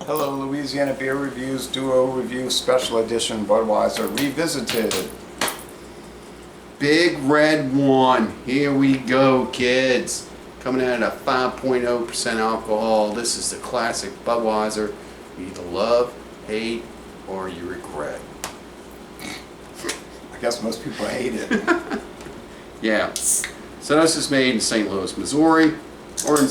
Hello, Louisiana Beer Reviews Duo Review Special Edition Budweiser Revisited. Big Red One. Here we go, kids. Coming in at a 5.0% alcohol. This is the classic Budweiser. You either love, hate, or you regret. I guess most people hate it. Yeah. So this is made in St. Louis, Missouri, or in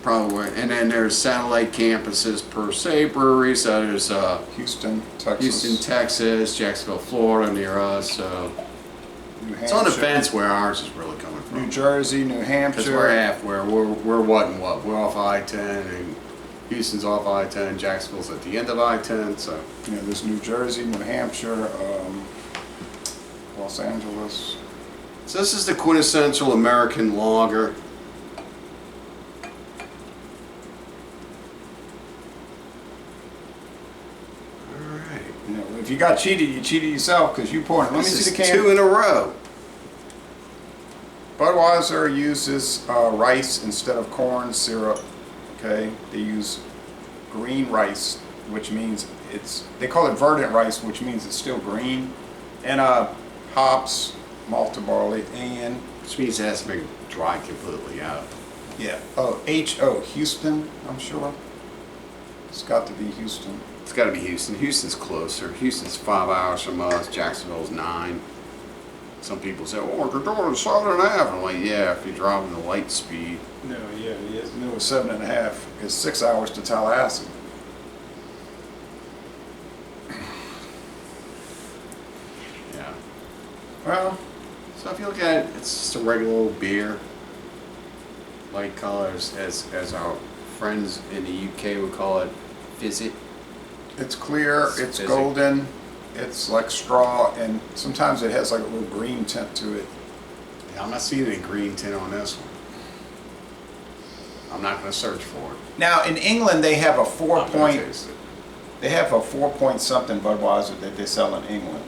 probably, and then there's satellite campuses per se breweries. So there's Houston, Texas. Houston, Texas, Jacksonville, Florida near us. New It's on the Hampshire, fence where ours is really coming from. New Jersey, New Hampshire. Because we're halfway. We're what and what? We're off I-10, and Houston's off I-10. Jacksonville's at the end of I-10. So You know, there's New Jersey, New Hampshire, Los Angeles. So this is the quintessential American lager. Alright. You know, if you got cheated, you cheated yourself because you poured it. Let me This see is the can. 2 in a row. Budweiser uses rice instead of corn syrup. Okay, they use green rice, which means they call it verdant rice, which means it's still green, and hops, malted barley, and Which means it has to be dried completely out. Houston, I'm sure. It's got to be Houston. It's got to be Houston. Houston's closer. Houston's 5 hours from us. Jacksonville's 9. Some people say, "Oh, you're doing 7.5." I'm like, yeah, if you're driving the light speed. No, it's 7.5. It's 6 hours to Tallahassee. Yeah. Well, So if you look at it, it's just a regular old beer. Light colors, as our friends in the UK would call it, fizz-it. it's clear, It's it's fizzy. golden, it's like straw, and sometimes it has like a little green tint to it. Yeah, I'm not seeing any green tint on this one. I'm not going to search for it. Now in England they have a I'm gonna 4 taste it. they have a 4 something Budweiser that they sell in England,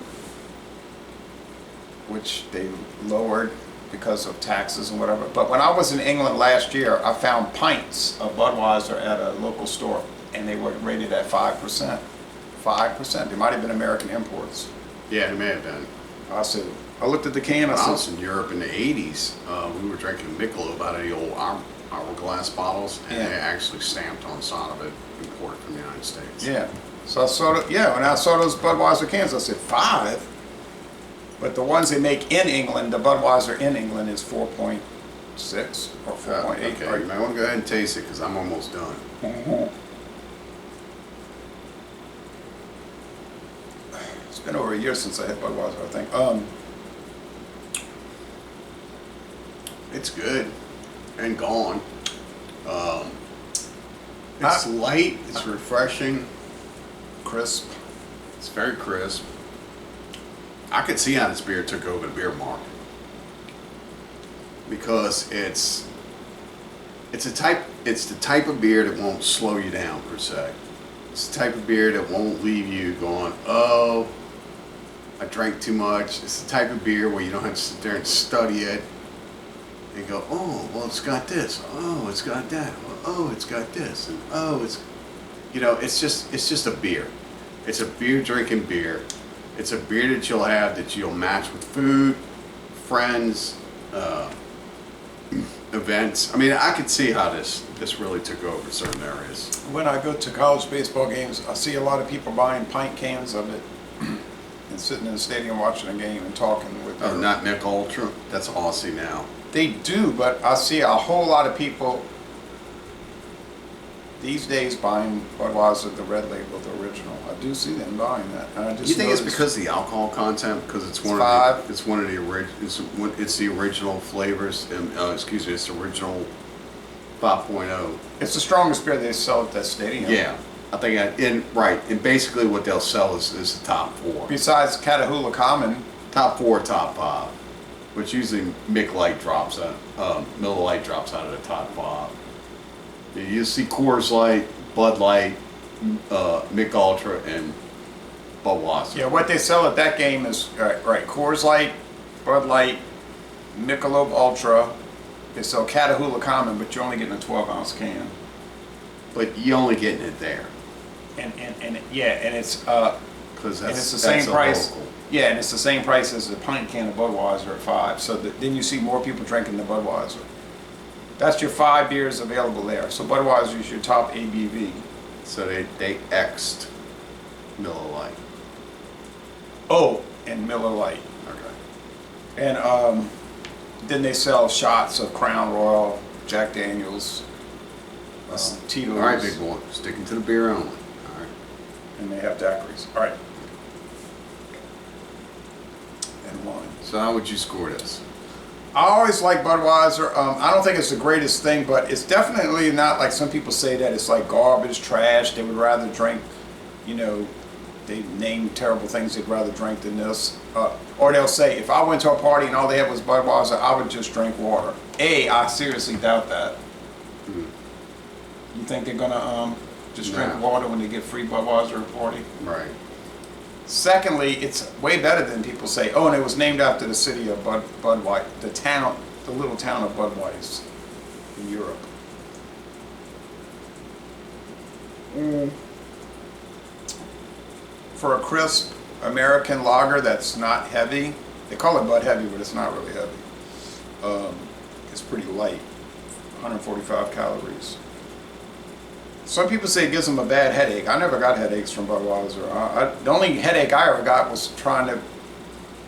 which they lowered because of taxes and whatever. But when I was in England last year, I found pints of Budweiser at a local store, and they were rated at 5%. 5%. They might have been American imports. Yeah, it may have been. I looked at the can. When I I was said, in Europe in the 80s, we were drinking Michelob out of the old hourglass bottles, and Yeah. they actually stamped on the side of it, imported from the United States. yeah. So I saw when I saw those Budweiser cans, I said 5. But the ones they make in England, the Budweiser in England is 4.6 or 4.8. Okay, you might want to go ahead and taste it because I'm almost done. It's been over a year since I had Budweiser, I think. It's good and gone. It's light, it's refreshing, Crisp. it's very crisp. I could see how this beer took over the beer market because it's the type of beer that won't slow you down per se. It's the type of beer that won't leave you going, "Oh, I drank too much." It's the type of beer where you don't have to sit there and study it and go, "Oh, well, it's got this. Oh, it's got that. Oh, it's got this." And oh, it's just a beer. It's a beer drinking beer. It's a beer that you'll have that you'll match with food, friends, events. I mean, I could see how this really took over certain areas. When I go to college baseball games, I see a lot of people buying pint cans of it and sitting in the stadium watching a game and talking with Oh, their... not Nick Ultra. That's Aussie now. They do, but I see a whole lot of people these days buying Budweiser, the red label, the original. I do see them buying that. And I just You think it's noticed- because of the alcohol content? Because it's one five. of the it's one of the it's the original flavors. It's the original 5.0. It's the strongest beer they sell at that stadium. Yeah, I think and basically what they'll sell is the top 4. Besides Catahoula Common, Top 4, top 5, which usually Miller Lite drops out of the top 5. You see Coors Light, Bud Light, Mick Ultra, and Budweiser. yeah, what they sell at that game is right. Coors Light, Bud Light, Michelob Ultra. They sell Catahoula Common, but you're only getting a 12-ounce can. But you're only getting it there. and it's Because and that's it's the same that's a price. local. Yeah, and it's the same price as the pint can of Budweiser at 5. So then you see more people drinking the Budweiser. That's your 5 beers available there. So Budweiser is your top ABV. So they X'd Miller Lite. Oh, and Miller Lite. Okay. And then they sell shots of Crown Royal, Jack Daniels, Tito's. All right, big boy. Sticking to the beer only. All right. And they have daiquiris. All right. And wine. So how would you score this? I always like Budweiser. I don't think it's the greatest thing, but it's definitely not like some people say that it's like garbage, trash. They would rather drink, you know, they name terrible things they'd rather drink than this. Or they'll say, if I went to a party and all they had was Budweiser, I would just drink water. I seriously doubt that. You think they're gonna just drink water when they get free Budweiser at a party? Right. Secondly, it's way better than people say. Oh, and it was named after the city of Budweiser, the little town of Budweiser in Europe. For a crisp American lager that's not heavy, they call it Bud Heavy, but it's not really heavy. It's pretty light, 145 calories. Some people say it gives them a bad headache. I never got headaches from Budweiser. The only headache I ever got was trying to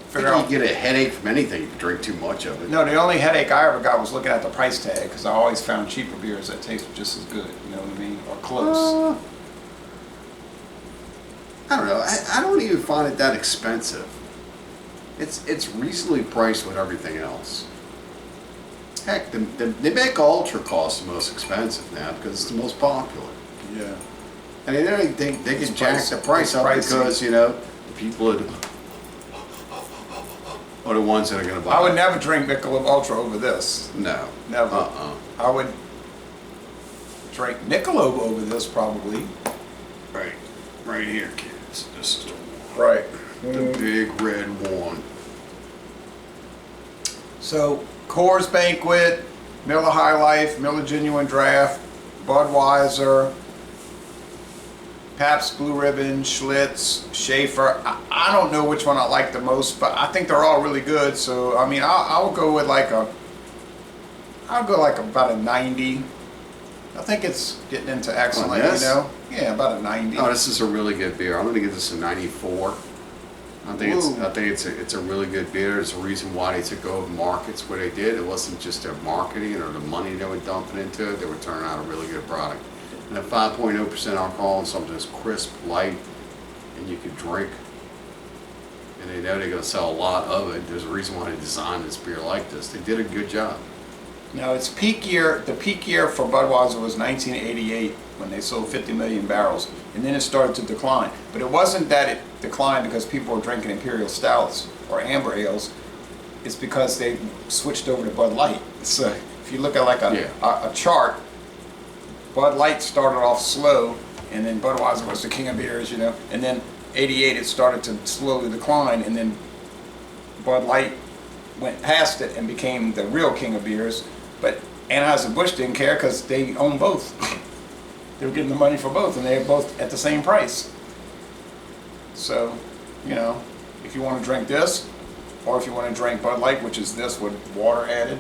figure out. You get a headache from anything if you drink too much of it. No, the only headache I ever got was looking at the price tag because I always found cheaper beers that tasted just as good. You know what I mean? Or close. I don't know. I don't even find it that expensive. It's reasonably priced with everything else. Heck, the Mick Ultra costs the most expensive now because it's the most popular. Yeah. And they think they can jack the price up pricey. because, you know, the people are the ones that are going to buy I would it. never drink Michelob Ultra over this. No. Never. I would drink Michelob over this probably. Right. Right here, kids. This is the one. Right. The big red one. So, Coors Banquet, Miller High Life, Miller Genuine Draft, Budweiser, Pabst Blue Ribbon, Schlitz, Schaefer. I don't know which one I like the most, but I think they're all really good. So, I mean, I'll go with I'll go like about a 90. I think it's getting into excellent, yes? you know? Yeah, about a 90. Oh, this is a really good beer. I'm going to give this a 94. I think it's a really good beer. There's a reason why they took over markets where they did. It wasn't just their marketing or the money they were dumping into it. They were turning out a really good product. And at 5.0% alcohol and something that's crisp, light, and you can drink, and they know they're going to sell a lot of it. There's a reason why they designed this beer like this. They did a good job. Now, its peak year, the peak year for Budweiser was 1988 when they sold 50 million barrels, and then it started to decline. But it wasn't that it declined because people were drinking imperial stouts or amber ales. It's because they switched over to Bud Light. So if you look at like a chart, Bud Light started off slow, and then Budweiser was the king of beers, you know. And then '88 it started to slowly decline, and then Bud Light went past it and became the real king of beers. But Anheuser-Busch didn't care because they own both. They were getting the money for both, and they were both at the same price. So, you know, if you want to drink this, or if you want to drink Bud Light, which is this with water added,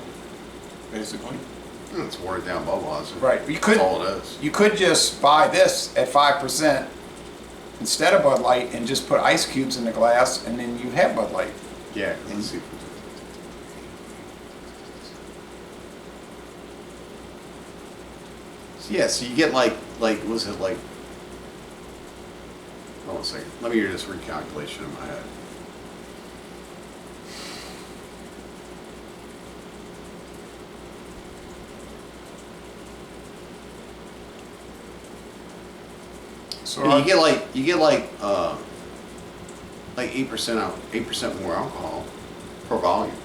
basically. It's watered down Budweiser. Right. That's all it is. You could just buy this at 5% instead of Bud Light and just put ice cubes in the glass, and then you have Bud Light. Yeah. Let's see. Yeah, so you get like was it like? Hold on a second. Let me hear this recalculation in my head. So You get like 8% more alcohol per volume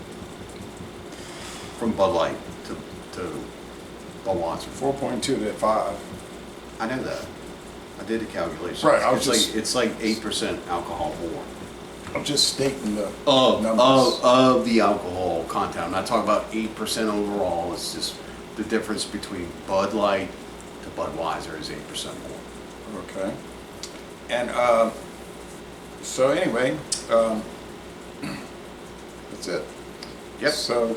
from Bud Light to Budweiser. 4.2 to 5. I know that. I did the calculation. Right, I was it's like 8% alcohol more. I'm just stating the Of numbers. the alcohol content. I'm not talking about 8% overall. It's just the difference between Bud Light to Budweiser is 8% more. Okay. And so anyway, that's it. Yep. So,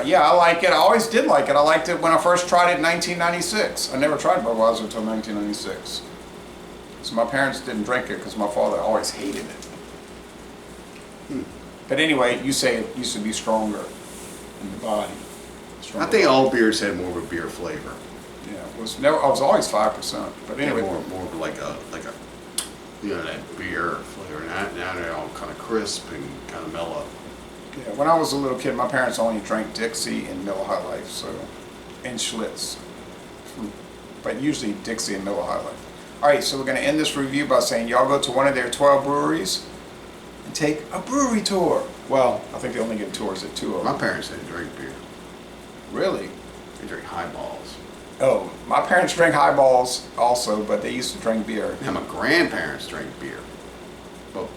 yeah, I like it. I always did like it. I liked it when I first tried it in 1996. I never tried Budweiser until 1996. So my parents didn't drink it because my father always hated it. But anyway, you say it used to be stronger in the body. I think all beers had more of a beer flavor. Yeah, it was never. I was always 5%. But anyway, more of like a you know, that beer flavor. Now they're all kind of crisp and kind of mellow. yeah. When I was a little kid, my parents only drank Dixie and Miller High Life, so and Schlitz. But usually Dixie and Miller High Life. All right, so we're going to end this review by saying y'all go to one of their 12 breweries and take a brewery tour. Well, I think they only give tours at 2 of them. My parents didn't drink beer. Really? They drink highballs. Oh, my parents drank highballs also, but they used to drink beer. Now my grandparents drank beer. Well,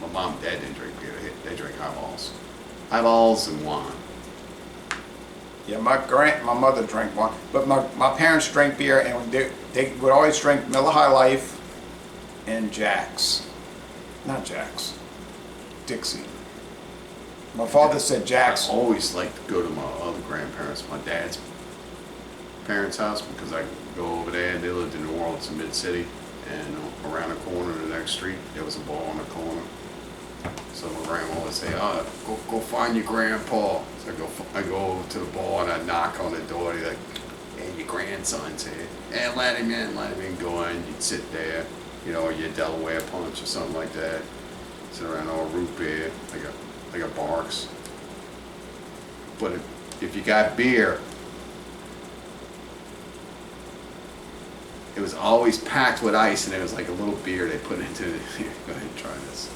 my mom and dad didn't drink beer. They drank highballs. Highballs and wine. Yeah, my mother drank wine, but my parents drank beer, and they would always drink Miller High Life and Jack's. Not Jack's. Dixie. My father said Jack's. I always liked to go to my other grandparents, my dad's parents' house, because I could go over there. They lived in New Orleans, in Mid-City, and around the corner, the next street, there was a bar on the corner. So my grandma would say, "Oh, go find your grandpa." So I go over to the bar and I knock on the door. They're like, "Hey, your grandson's here." "Hey, let him in." Go in. You'd sit there, you know, or your Delaware punch or something like that. Sit around all root beer, like a Barks. But if you got beer, it was always packed with ice, and it was like a little beer they put into it. Go ahead and try this.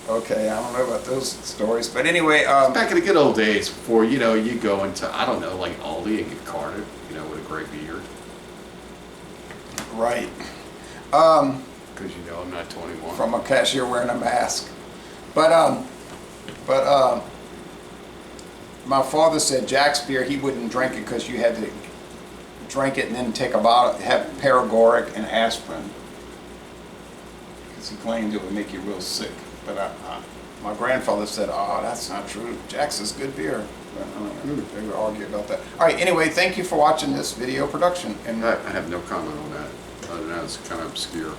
Okay, I don't know about those stories, but anyway, Back in the good old days, before, you know, you go into, I don't know, like Aldi and get carded, you know, with a great beard. right. Because, you know, I'm not 21. From a cashier wearing a mask. But my father said Jack's beer, he wouldn't drink it because you had to drink it and then take a bottle, have paregoric and aspirin. Because he claimed it would make you real sick. But my grandfather said, "Oh, that's not true. Jack's is good beer." But, they would argue about that. All right, anyway, thank you for watching this video production. And I have no comment on that. Other than that, it's kind of obscure.